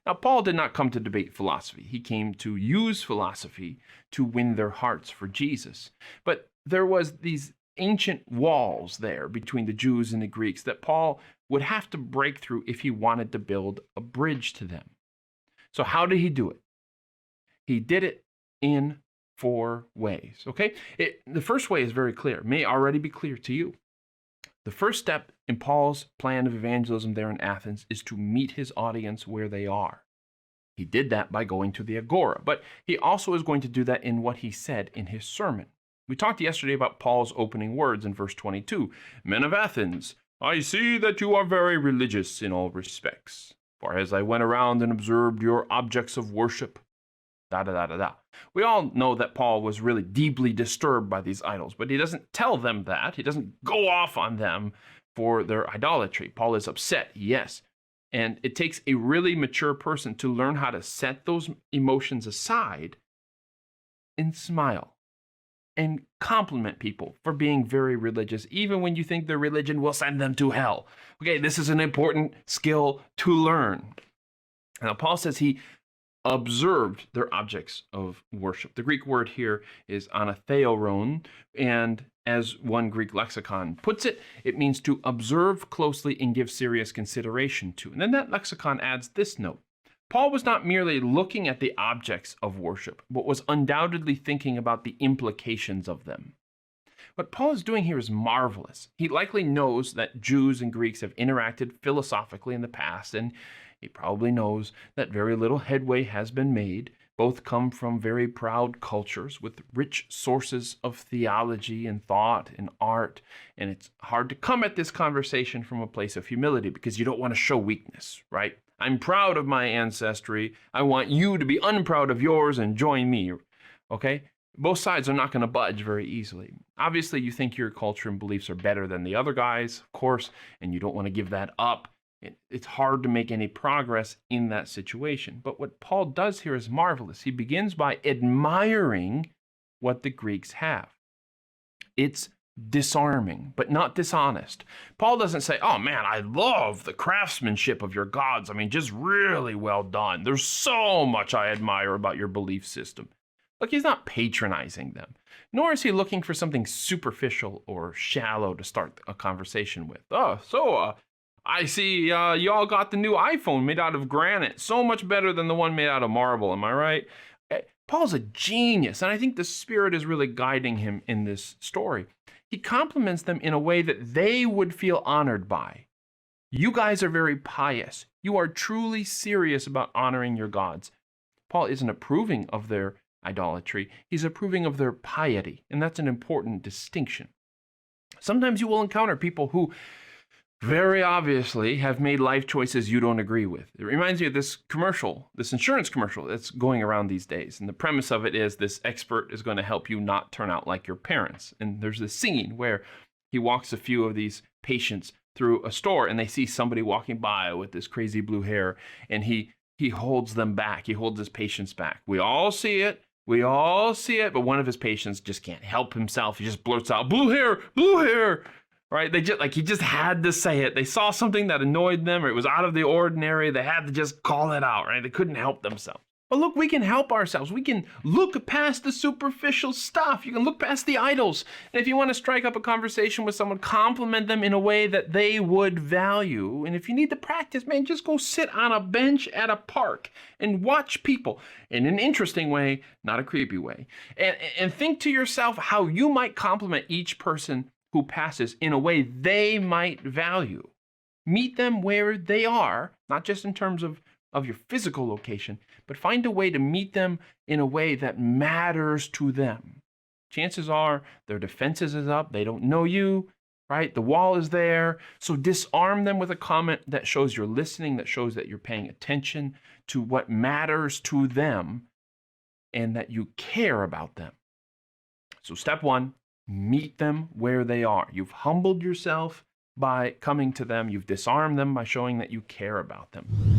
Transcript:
Now, Paul did not come to debate philosophy. He came to use philosophy to win their hearts for Jesus. But there was these ancient walls there between the Jews and the Greeks that Paul would have to break through if he wanted to build a bridge to them. So how did he do it? He did it in 4 ways, okay? The first way is very clear, may already be clear to you. The first step in Paul's plan of evangelism there in Athens is to meet his audience where they are. He did that by going to the agora, but he also is going to do that in what he said in his sermon. We talked yesterday about Paul's opening words in verse 22. Men of Athens, I see that you are very religious in all respects. For as I went around and observed your objects of worship, We all know that Paul was really deeply disturbed by these idols, but he doesn't tell them that. He doesn't go off on them for their idolatry. Paul is upset, yes. And it takes a really mature person to learn how to set those emotions aside and smile and compliment people for being very religious, even when you think their religion will send them to hell. Okay, this is an important skill to learn. Now, Paul says he observed their objects of worship. The Greek word here is anatheoron, and as one Greek lexicon puts it, it means to observe closely and give serious consideration to. And then that lexicon adds this note. Paul was not merely looking at the objects of worship, but was undoubtedly thinking about the implications of them. What Paul is doing here is marvelous. He likely knows that Jews and Greeks have interacted philosophically in the past, and he probably knows that very little headway has been made. Both come from very proud cultures with rich sources of theology and thought and art, and it's hard to come at this conversation from a place of humility because you don't want to show weakness, right? I'm proud of my ancestry. I want you to be unproud of yours and join me, okay? Both sides are not going to budge very easily. Obviously, you think your culture and beliefs are better than the other guys, of course, and you don't want to give that up. It's hard to make any progress in that situation. But what Paul does here is marvelous. He begins by admiring what the Greeks have. It's disarming, but not dishonest. Paul doesn't say, oh man, I love the craftsmanship of your gods. I mean, just really well done. There's so much I admire about your belief system. Look, he's not patronizing them, nor is he looking for something superficial or shallow to start a conversation with. I see y'all got the new iPhone made out of granite. So much better than the one made out of marble, am I right? Paul's a genius, and I think the Spirit is really guiding him in this story. He compliments them in a way that they would feel honored by. You guys are very pious. You are truly serious about honoring your gods. Paul isn't approving of their idolatry. He's approving of their piety, and that's an important distinction. Sometimes you will encounter people who very obviously have made life choices you don't agree with. It reminds me of this commercial, this insurance commercial that's going around these days. And the premise of it is this expert is going to help you not turn out like your parents. And there's this scene where he walks a few of these patients through a store and they see somebody walking by with this crazy blue hair, and he holds them back. He holds his patients back. We all see it. But one of his patients just can't help himself. He just blurts out, blue hair. Right? He just had to say it. They saw something that annoyed them or it was out of the ordinary. They had to just call it out, right? They couldn't help themselves. But look, we can help ourselves. We can look past the superficial stuff. You can look past the idols. And if you want to strike up a conversation with someone, compliment them in a way that they would value. And if you need to practice, man, just go sit on a bench at a park and watch people in an interesting way, not a creepy way. And think to yourself how you might compliment each person who passes in a way they might value. Meet them where they are, not just in terms of your physical location, but find a way to meet them in a way that matters to them. Chances are their defenses is up, they don't know you, right? The wall is there. So disarm them with a comment that shows you're listening, that shows that you're paying attention to what matters to them and that you care about them. So step 1, meet them where they are. You've humbled yourself by coming to them. You've disarmed them by showing that you care about them.